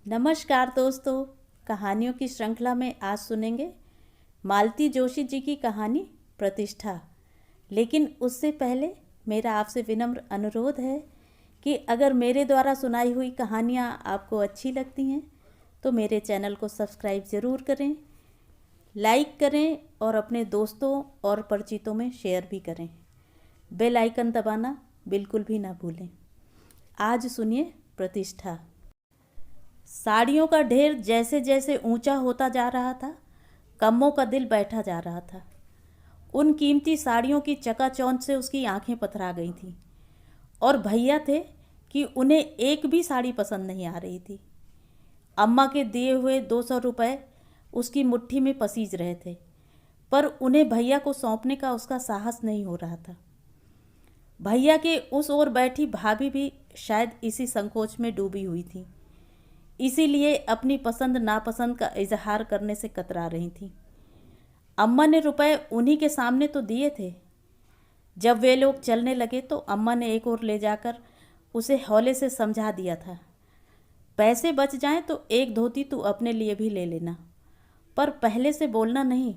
नमस्कार दोस्तों, कहानियों की श्रृंखला में आज सुनेंगे मालती जोशी जी की कहानी प्रतिष्ठा। लेकिन उससे पहले मेरा आपसे विनम्र अनुरोध है कि अगर मेरे द्वारा सुनाई हुई कहानियाँ आपको अच्छी लगती हैं तो मेरे चैनल को सब्सक्राइब ज़रूर करें, लाइक करें और अपने दोस्तों और परिचितों में शेयर भी करें। बेल आइकन दबाना बिल्कुल भी ना भूलें। आज सुनिए प्रतिष्ठा। साड़ियों का ढेर जैसे जैसे ऊंचा होता जा रहा था, कम्मों का दिल बैठा जा रहा था। उन कीमती साड़ियों की चकाचौंध से उसकी आंखें पथरा गई थीं और भैया थे कि उन्हें एक भी साड़ी पसंद नहीं आ रही थी। अम्मा के दिए हुए 200 रुपये उसकी मुट्ठी में पसीज रहे थे, पर उन्हें भैया को सौंपने का उसका साहस नहीं हो रहा था। भैया के उस ओर बैठी भाभी भी शायद इसी संकोच में डूबी हुई थी, इसीलिए अपनी पसंद नापसंद का इजहार करने से कतरा रही थी। अम्मा ने रुपए उन्हीं के सामने तो दिए थे। जब वे लोग चलने लगे तो अम्मा ने एक ओर ले जाकर उसे हौले से समझा दिया था, पैसे बच जाएं तो एक धोती तू अपने लिए भी ले लेना, पर पहले से बोलना नहीं।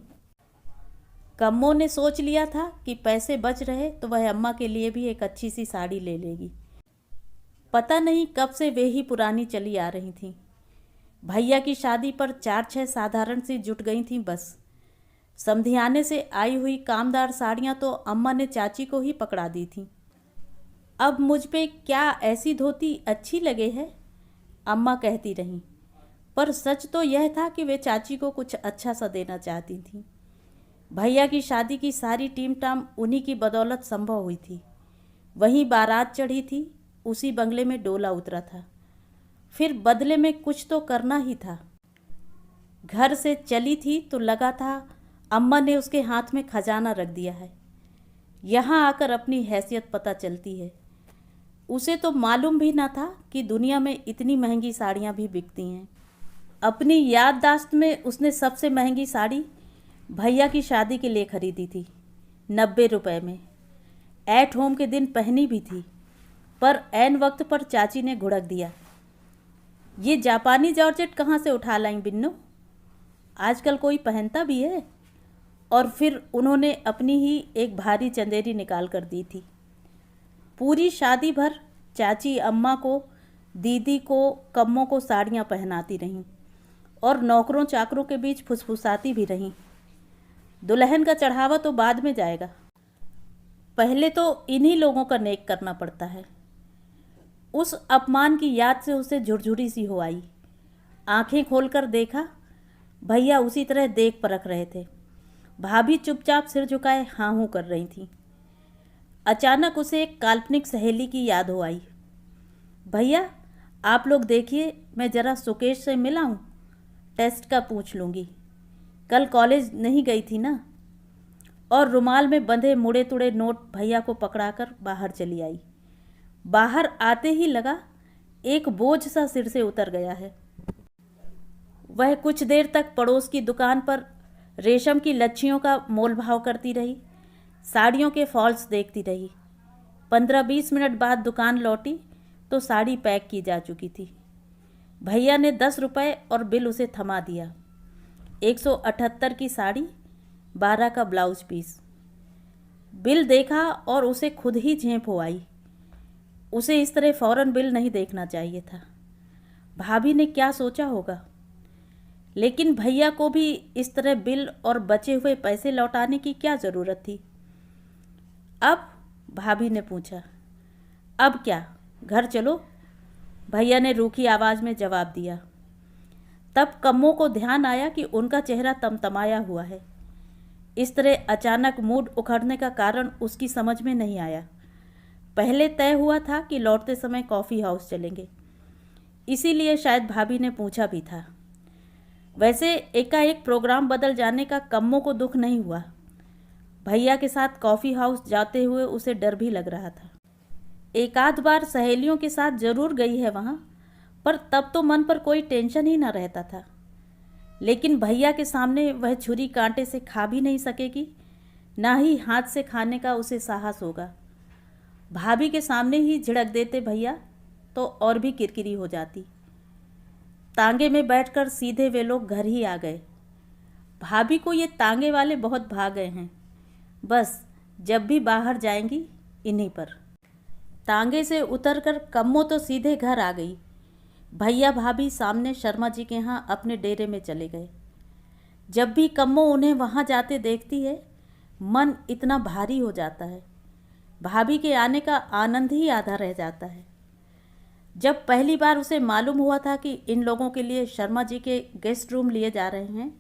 कम्मों ने सोच लिया था कि पैसे बच रहे तो वह अम्मा के लिए भी एक अच्छी सी साड़ी ले लेगी। पता नहीं कब से वे ही पुरानी चली आ रही थीं। भैया की शादी पर 4-6 साधारण सी जुट गई थीं बस। समधियाने से आई हुई कामदार साड़ियाँ तो अम्मा ने चाची को ही पकड़ा दी थीं। अब मुझ पे क्या ऐसी धोती अच्छी लगे है, अम्मा कहती रहीं, पर सच तो यह था कि वे चाची को कुछ अच्छा सा देना चाहती थीं। भैया की शादी की सारी टीम टाम उन्हीं की बदौलत संभव हुई थी। वहीं बारात चढ़ी थी, उसी बंगले में डोला उतरा था। फिर बदले में कुछ तो करना ही था। घर से चली थी तो लगा था अम्मा ने उसके हाथ में खजाना रख दिया है। यहाँ आकर अपनी हैसियत पता चलती है। उसे तो मालूम भी ना था कि दुनिया में इतनी महंगी साड़ियाँ भी बिकती हैं। अपनी याददाश्त में उसने सबसे महंगी साड़ी भैया की शादी के लिए खरीदी थी, 90 रुपये में। एट होम के दिन पहनी भी थी, पर ऐन वक्त पर चाची ने घुड़क दिया, ये जापानी जॉर्जेट कहाँ से उठा लाई बिन्नू, आजकल कोई पहनता भी है। और फिर उन्होंने अपनी ही एक भारी चंदेरी निकाल कर दी थी। पूरी शादी भर चाची अम्मा को, दीदी को, कम्मों को साड़ियाँ पहनाती रहीं और नौकरों चाकरों के बीच फुसफुसाती भी रहीं, दुल्हन का चढ़ावा तो बाद में जाएगा, पहले तो इन्हीं लोगों का नेक करना पड़ता है। उस अपमान की याद से उसे झुरझुरी सी हो आई। आंखें खोलकर देखा, भैया उसी तरह देख परख रहे थे। भाभी चुपचाप सिर झुकाए हाँ हूँ कर रही थी। अचानक उसे एक काल्पनिक सहेली की याद हो आई। भैया आप लोग देखिए, मैं ज़रा सुकेश से मिला हूँ, टेस्ट का पूछ लूँगी, कल कॉलेज नहीं गई थी ना। और रुमाल में बंधे मुड़े तुड़े नोट भैया को पकड़ाकर बाहर चली आई। बाहर आते ही लगा एक बोझ सा सिर से उतर गया है। वह कुछ देर तक पड़ोस की दुकान पर रेशम की लच्छियों का मोल भाव करती रही, साड़ियों के फॉल्स देखती रही। 15-20 मिनट बाद दुकान लौटी तो साड़ी पैक की जा चुकी थी। भैया ने 10 रुपये और बिल उसे थमा दिया। 178 की साड़ी, 12 का ब्लाउज पीस। बिल देखा और उसे खुद ही झेंप हो आई। उसे इस तरह फ़ौरन बिल नहीं देखना चाहिए था। भाभी ने क्या सोचा होगा, लेकिन भैया को भी इस तरह बिल और बचे हुए पैसे लौटाने की क्या ज़रूरत थी। अब भाभी ने पूछा, अब क्या, घर चलो, भैया ने रूखी आवाज़ में जवाब दिया। तब कम्मों को ध्यान आया कि उनका चेहरा तमतमाया हुआ है। इस तरह अचानक मूड उखड़ने का कारण उसकी समझ में नहीं आया। पहले तय हुआ था कि लौटते समय कॉफ़ी हाउस चलेंगे, इसीलिए शायद भाभी ने पूछा भी था। वैसे एकाएक प्रोग्राम बदल जाने का कम्मों को दुख नहीं हुआ। भैया के साथ कॉफ़ी हाउस जाते हुए उसे डर भी लग रहा था। एक आध बार सहेलियों के साथ ज़रूर गई है वहाँ, पर तब तो मन पर कोई टेंशन ही ना रहता था। लेकिन भैया के सामने वह छुरी कांटे से खा भी नहीं सकेगी, ना ही हाथ से खाने का उसे साहस होगा। भाभी के सामने ही झिड़क देते भैया तो और भी किरकिरी हो जाती। तांगे में बैठकर सीधे वे लोग घर ही आ गए। भाभी को ये तांगे वाले बहुत भा गए हैं, बस जब भी बाहर जाएंगी इन्हीं पर। तांगे से उतरकर कम्मो तो सीधे घर आ गई। भैया भाभी सामने शर्मा जी के यहाँ अपने डेरे में चले गए। जब भी कम्मो उन्हें वहाँ जाते देखती है, मन इतना भारी हो जाता है। भाभी के आने का आनंद ही आधा रह जाता है। जब पहली बार उसे मालूम हुआ था कि इन लोगों के लिए शर्मा जी के गेस्ट रूम लिए जा रहे हैं,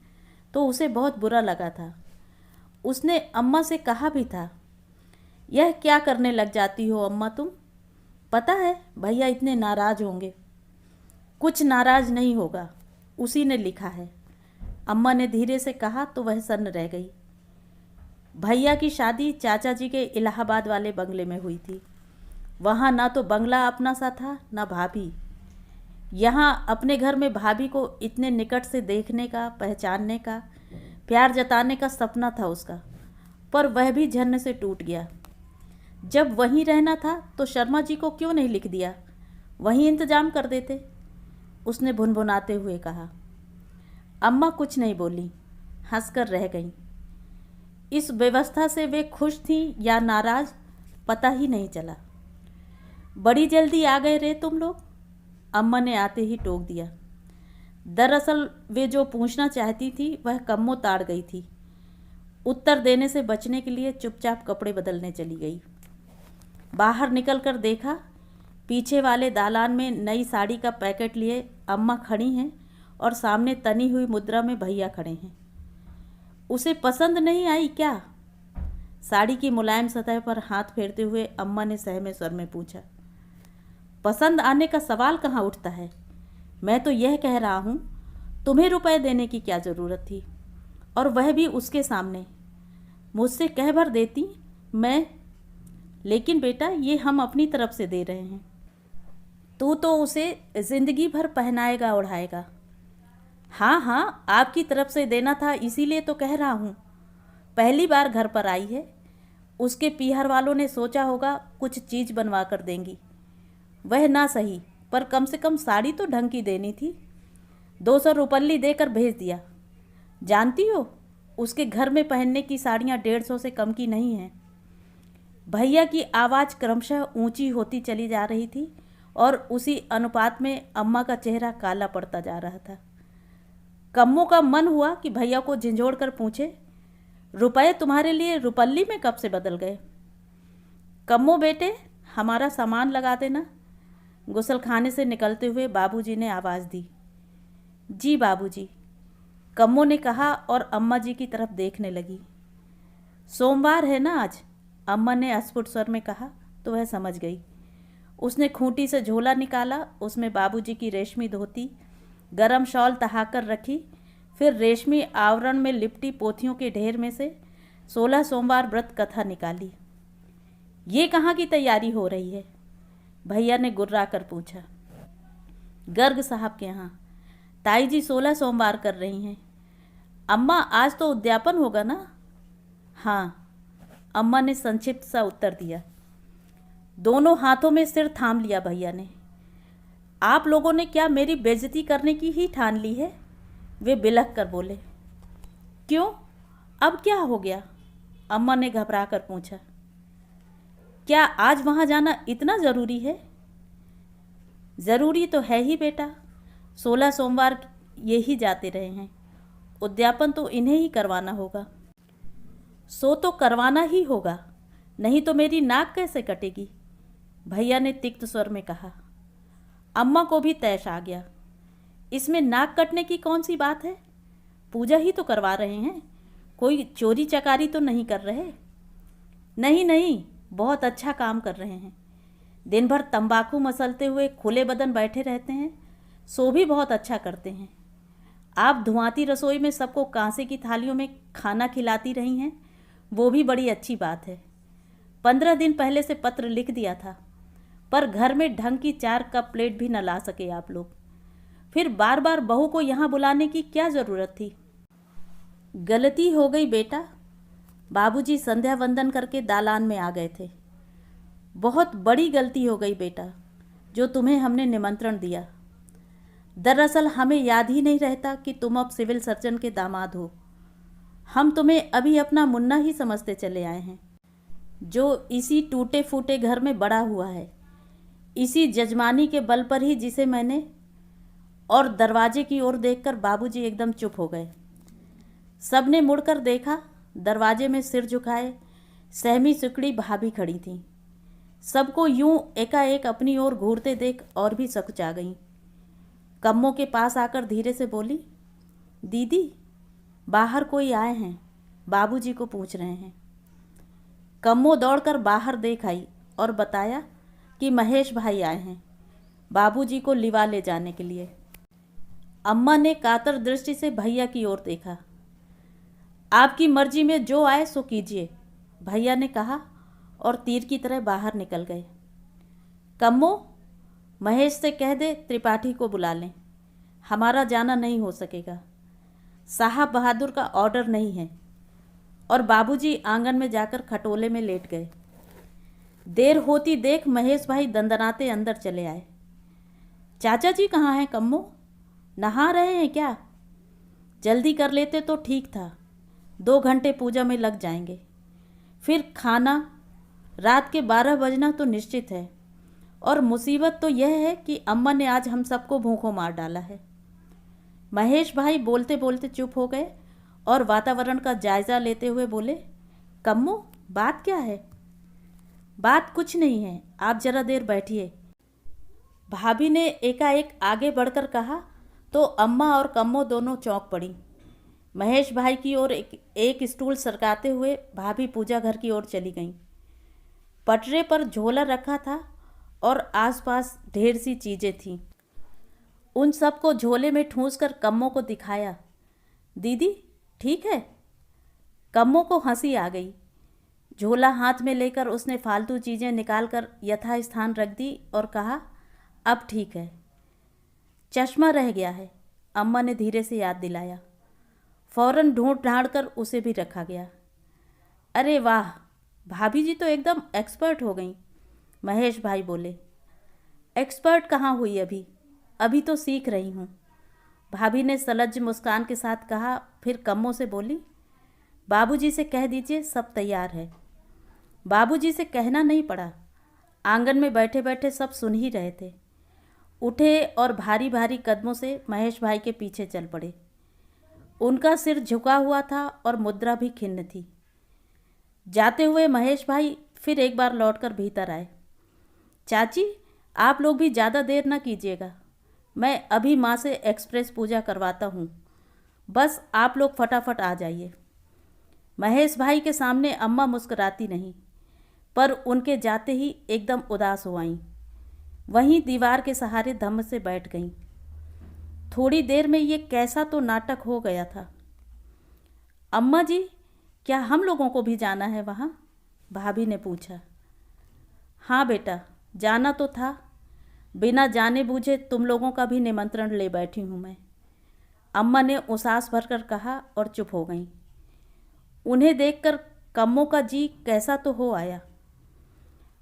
तो उसे बहुत बुरा लगा था। उसने अम्मा से कहा भी था, यह क्या करने लग जाती हो अम्मा तुम? पता है भैया इतने नाराज़ होंगे। कुछ नाराज़ नहीं होगा, उसी ने लिखा है, अम्मा ने धीरे से कहा तो वह सन्न रह गई। भैया की शादी चाचा जी के इलाहाबाद वाले बंगले में हुई थी। वहाँ ना तो बंगला अपना सा था, ना भाभी। यहाँ अपने घर में भाभी को इतने निकट से देखने का, पहचानने का, प्यार जताने का सपना था उसका, पर वह भी झन्न से टूट गया। जब वहीं रहना था तो शर्मा जी को क्यों नहीं लिख दिया, वहीं इंतजाम कर देते, उसने भुनभुनाते हुए कहा। अम्मा कुछ नहीं बोली, हंसकर रह गईं। इस व्यवस्था से वे खुश थीं या नाराज़, पता ही नहीं चला। बड़ी जल्दी आ गए रे तुम लोग, अम्मा ने आते ही टोक दिया। दरअसल वे जो पूछना चाहती थी वह कम्मो ताड़ गई थी। उत्तर देने से बचने के लिए चुपचाप कपड़े बदलने चली गई। बाहर निकलकर देखा, पीछे वाले दालान में नई साड़ी का पैकेट लिए अम्मा खड़ी हैं और सामने तनी हुई मुद्रा में भैया खड़े हैं। उसे पसंद नहीं आई क्या? साड़ी की मुलायम सतह पर हाथ फेरते हुए अम्मा ने सहमे स्वर में पूछा। पसंद आने का सवाल कहाँ उठता है? मैं तो यह कह रहा हूँ, तुम्हें रुपए देने की क्या ज़रूरत थी, और वह भी उसके सामने। मुझसे कह भर देती मैं। लेकिन बेटा ये हम अपनी तरफ से दे रहे हैं, तू तो उसे ज़िंदगी भर पहनाएगा ओढ़ाएगा। हाँ हाँ, आपकी तरफ से देना था, इसीलिए तो कह रहा हूँ। पहली बार घर पर आई है, उसके पीहर वालों ने सोचा होगा कुछ चीज़ बनवा कर देंगी। वह ना सही, पर कम से कम साड़ी तो ढंग की देनी थी। 200 रुपल्ली देकर भेज दिया। जानती हो, उसके घर में पहनने की साड़ियाँ 150 से कम की नहीं हैं। भैया की आवाज़ क्रमशः ऊंची होती चली जा रही थी और उसी अनुपात में अम्मा का चेहरा काला पड़ता जा रहा था। कम्मो का मन हुआ कि भैया को झिंझोड़ कर पूछे, रुपए तुम्हारे लिए रुपल्ली में कब से बदल गए? कम्मो बेटे, हमारा सामान लगा देना। गुसलखाने से निकलते हुए बाबूजी ने आवाज़ दी। जी बाबूजी, कम्मो ने कहा और अम्मा जी की तरफ देखने लगी। सोमवार है ना आज, अम्मा ने अस्फुट स्वर में कहा तो वह समझ गई। उसने खूंटी से झोला निकाला, उसमें बाबूजी की रेशमी धोती, गरम शॉल तहाकर रखी, फिर रेशमी आवरण में लिपटी पोथियों के ढेर में से 16 सोमवार व्रत कथा निकाली। ये कहाँ की तैयारी हो रही है? भैया ने गुर्रा कर पूछा। गर्ग साहब के यहाँ। ताई जी 16 सोमवार कर रही हैं। अम्मा आज तो उद्यापन होगा ना? हाँ, अम्मा ने संक्षिप्त सा उत्तर दिया। दोनों हाथों में सिर थाम लिया भैया ने। आप लोगों ने क्या मेरी बेइज्जती करने की ही ठान ली है? वे बिलख कर बोले। क्यों, अब क्या हो गया? अम्मा ने घबरा कर पूछा। क्या आज वहाँ जाना इतना ज़रूरी है? ज़रूरी तो है ही बेटा, 16 सोमवार ये ही जाते रहे हैं, उद्यापन तो इन्हें ही करवाना होगा। सो तो करवाना ही होगा, नहीं तो मेरी नाक कैसे कटेगी? भैया ने तिक्त स्वर में कहा। अम्मा को भी तैश आ गया। इसमें नाक कटने की कौन सी बात है? पूजा ही तो करवा रहे हैं, कोई चोरी चकारी तो नहीं कर रहे। नहीं नहीं, बहुत अच्छा काम कर रहे हैं। दिन भर तंबाकू मसलते हुए खुले बदन बैठे रहते हैं, सो भी बहुत अच्छा करते हैं। आप धुआंती रसोई में सबको कांसे की थालियों में खाना खिलाती रही हैं, वो भी बड़ी अच्छी बात है। 15 दिन पहले से पत्र लिख दिया था, पर घर में ढंग की 4 कप प्लेट भी न ला सके आप लोग। फिर बार बार बहू को यहाँ बुलाने की क्या ज़रूरत थी? गलती हो गई बेटा। बाबूजी संध्या वंदन करके दालान में आ गए थे। बहुत बड़ी गलती हो गई बेटा, जो तुम्हें हमने निमंत्रण दिया। दरअसल हमें याद ही नहीं रहता कि तुम अब सिविल सर्जन के दामाद हो। हम तुम्हें अभी अपना मुन्ना ही समझते चले आए हैं, जो इसी टूटे फूटे घर में बड़ा हुआ है, इसी जजमानी के बल पर ही जिसे मैंने। और दरवाजे की ओर देखकर बाबूजी एकदम चुप हो गए। सबने मुड़कर देखा। दरवाजे में सिर झुकाए सहमी सुकड़ी भाभी खड़ी थीं। सबको यूं एकाएक अपनी ओर घूरते देख और भी सकुचा गईं। कम्मो के पास आकर धीरे से बोली, दीदी बाहर कोई आए हैं, बाबूजी को पूछ रहे हैं। कम्मो दौड़कर बाहर देख आई और बताया कि महेश भाई आए हैं बाबूजी को लिवा ले जाने के लिए। अम्मा ने कातर दृष्टि से भैया की ओर देखा। आपकी मर्जी में जो आए सो कीजिए, भैया ने कहा और तीर की तरह बाहर निकल गए। कम्मो, महेश से कह दे त्रिपाठी को बुला लें, हमारा जाना नहीं हो सकेगा। साहब बहादुर का ऑर्डर नहीं है। और बाबूजी आंगन में जाकर खटोले में लेट गए। देर होती देख महेश भाई दंदनाते अंदर चले आए। चाचा जी कहाँ हैं कम्मो, नहा रहे हैं क्या? जल्दी कर लेते तो ठीक था, 2 घंटे पूजा में लग जाएंगे, फिर खाना। रात के 12 बजना तो निश्चित है। और मुसीबत तो यह है कि अम्मा ने आज हम सबको भूखों मार डाला है। महेश भाई बोलते बोलते चुप हो गए और वातावरण का जायजा लेते हुए बोले, कम्मो बात क्या है? बात कुछ नहीं है, आप जरा देर बैठिए, भाभी ने एकाएक आगे बढ़कर कहा। तो अम्मा और कम्मो दोनों चौंक पड़ी। महेश भाई की ओर एक स्टूल सरकाते हुए भाभी पूजा घर की ओर चली गईं। पटरे पर झोला रखा था और आसपास ढेर सी चीज़ें थीं। उन सबको झोले में ठूंस कर कम्मो को दिखाया। दीदी ठीक है? कम्मो को हंसी आ गई। झोला हाथ में लेकर उसने फालतू चीज़ें निकालकर यथास्थान रख दी और कहा, अब ठीक है। चश्मा रह गया है, अम्मा ने धीरे से याद दिलाया। फौरन ढूंढ ढांड कर उसे भी रखा गया। अरे वाह, भाभी जी तो एकदम एक्सपर्ट हो गई, महेश भाई बोले। एक्सपर्ट कहाँ हुई अभी तो सीख रही हूँ, भाभी ने सलज्ज मुस्कान के साथ कहा। फिर कम्मो से बोली, बाबूजी से कह दीजिए सब तैयार है। बाबूजी से कहना नहीं पड़ा, आंगन में बैठे बैठे सब सुन ही रहे थे। उठे और भारी भारी कदमों से महेश भाई के पीछे चल पड़े। उनका सिर झुका हुआ था और मुद्रा भी खिन्न थी। जाते हुए महेश भाई फिर एक बार लौटकर भीतर आए। चाची आप लोग भी ज़्यादा देर न कीजिएगा, मैं अभी माँ से एक्सप्रेस पूजा करवाता हूँ, बस आप लोग फटाफट आ जाइए। महेश भाई के सामने अम्मा मुस्कुराती नहीं, पर उनके जाते ही एकदम उदास हो आईं। वहीं दीवार के सहारे धम्म से बैठ गईं। थोड़ी देर में ये कैसा तो नाटक हो गया था। अम्मा जी क्या हम लोगों को भी जाना है वहाँ? भाभी ने पूछा। हाँ बेटा, जाना तो था, बिना जाने बूझे तुम लोगों का भी निमंत्रण ले बैठी हूँ मैं, अम्मा ने उसास भरकर कहा और चुप हो गईं। उन्हें देखकर कम्मो का जी कैसा तो हो आया।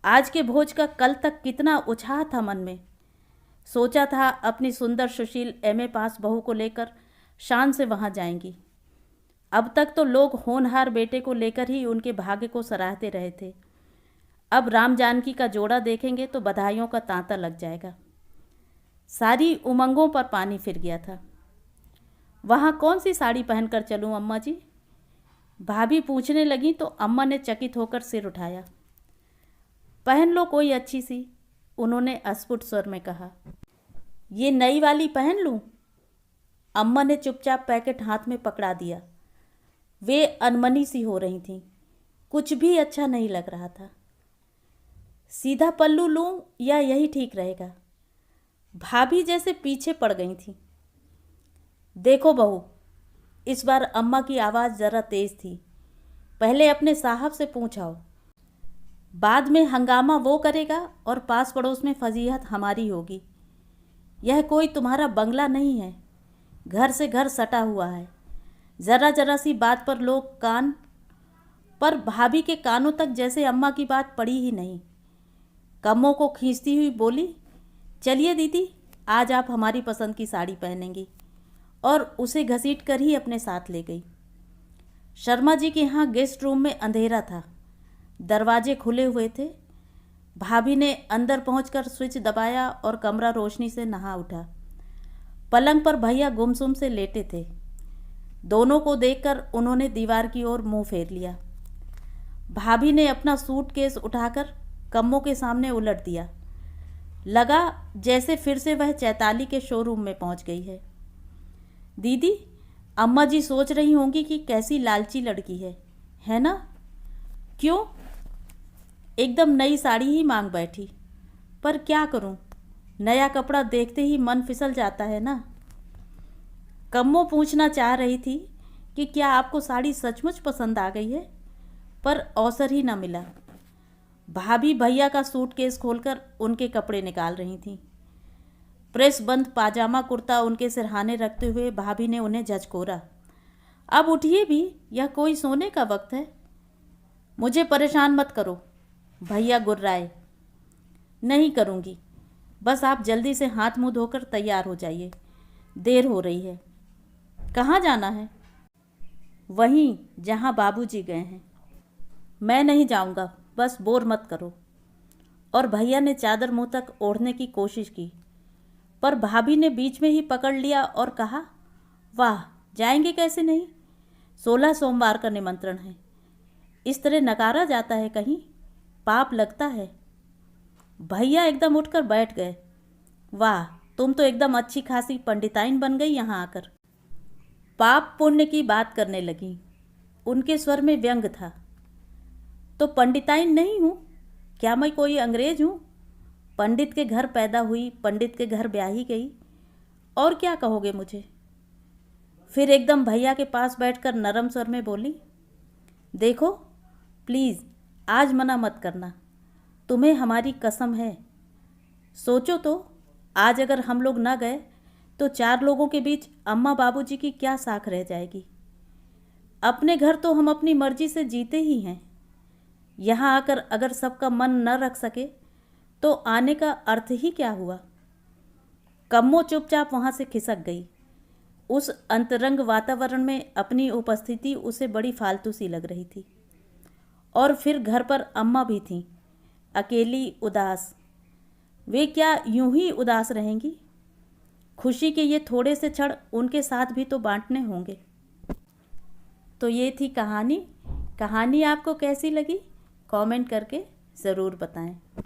आज के भोज का कल तक कितना उत्साह था मन में। सोचा था अपनी सुंदर सुशील एमए पास बहू को लेकर शान से वहाँ जाएंगी। अब तक तो लोग होनहार बेटे को लेकर ही उनके भाग्य को सराहते रहे थे। अब राम जानकी का जोड़ा देखेंगे तो बधाइयों का तांता लग जाएगा। सारी उमंगों पर पानी फिर गया था। वहाँ कौन सी साड़ी पहनकर चलूँ अम्मा जी? भाभी पूछने लगी तो अम्मा ने चकित होकर सिर उठाया। पहन लो कोई अच्छी सी, उन्होंने अस्फुट स्वर में कहा। ये नई वाली पहन लूँ? अम्मा ने चुपचाप पैकेट हाथ में पकड़ा दिया। वे अनमनी सी हो रही थीं, कुछ भी अच्छा नहीं लग रहा था। सीधा पल्लू लूँ या यही ठीक रहेगा? भाभी जैसे पीछे पड़ गई थी। देखो बहू, इस बार अम्मा की आवाज़ ज़रा तेज़ थी, पहले अपने साहब से पूछाओ, बाद में हंगामा वो करेगा और पास पड़ोस में फजीहत हमारी होगी। यह कोई तुम्हारा बंगला नहीं है, घर से घर सटा हुआ है। ज़रा ज़रा सी बात पर लोग कान पर भाभी के कानों तक जैसे अम्मा की बात पड़ी ही नहीं। कम्मों को खींचती हुई बोली, चलिए दीदी आज आप हमारी पसंद की साड़ी पहनेंगी, और उसे घसीट कर ही अपने साथ ले गई। शर्मा जी के यहाँ गेस्ट रूम में अंधेरा था, दरवाजे खुले हुए थे। भाभी ने अंदर पहुंचकर स्विच दबाया और कमरा रोशनी से नहा उठा। पलंग पर भैया गुमसुम से लेटे थे। दोनों को देखकर उन्होंने दीवार की ओर मुंह फेर लिया। भाभी ने अपना सूटकेस उठाकर कम्मों के सामने उलट दिया। लगा जैसे फिर से वह चैताली के शोरूम में पहुंच गई है। दीदी, अम्मा जी सोच रही होंगी कि कैसी लालची लड़की है ना? क्यों? एकदम नई साड़ी ही मांग बैठी। पर क्या करूं, नया कपड़ा देखते ही मन फिसल जाता है ना। कम्मो पूछना चाह रही थी कि क्या आपको साड़ी सचमुच पसंद आ गई है, पर अवसर ही ना मिला। भाभी भैया का सूटकेस खोलकर उनके कपड़े निकाल रही थीं। प्रेस बंद पाजामा कुर्ता उनके सिरहाने रखते हुए भाभी ने उन्हें झचकोरा। अब उठिए भी, यह कोई सोने का वक्त है। मुझे परेशान मत करो, भैया गुर्राए। नहीं करूँगी, बस आप जल्दी से हाथ मुंह धोकर तैयार हो जाइए, देर हो रही है। कहाँ जाना है? वहीं जहाँ बाबूजी गए हैं। मैं नहीं जाऊँगा, बस बोर मत करो। और भैया ने चादर मुंह तक ओढ़ने की कोशिश की, पर भाभी ने बीच में ही पकड़ लिया और कहा, वाह, जाएंगे कैसे नहीं, 16 सोमवार का निमंत्रण है। इस तरह नकारा जाता है कहीं, पाप लगता है। भैया एकदम उठकर बैठ गए। वाह, तुम तो एकदम अच्छी खासी पंडिताइन बन गई यहाँ आकर। पाप पुण्य की बात करने लगी। उनके स्वर में व्यंग था। तो पंडिताइन नहीं हूँ क्या? मैं कोई अंग्रेज हूँ? पंडित के घर पैदा हुई, पंडित के घर ब्याही गई, और क्या कहोगे मुझे? फिर एकदम भैया के पास बैठकर नरम स्वर में बोली, देखो प्लीज़, आज मना मत करना, तुम्हें हमारी कसम है। सोचो तो, आज अगर हम लोग न गए तो 4 लोगों के बीच अम्मा बाबूजी की क्या साख रह जाएगी। अपने घर तो हम अपनी मर्जी से जीते ही हैं। यहाँ आकर अगर सबका मन न रख सके तो आने का अर्थ ही क्या हुआ। कम्मो चुपचाप वहाँ से खिसक गई। उस अंतरंग वातावरण में अपनी उपस्थिति उसे बड़ी फालतू सी लग रही थी। और फिर घर पर अम्मा भी थीं, अकेली, उदास। वे क्या यूं ही उदास रहेंगी? खुशी के ये थोड़े से क्षण उनके साथ भी तो बांटने होंगे। तो ये थी कहानी। कहानी आपको कैसी लगी? कमेंट करके ज़रूर बताएं।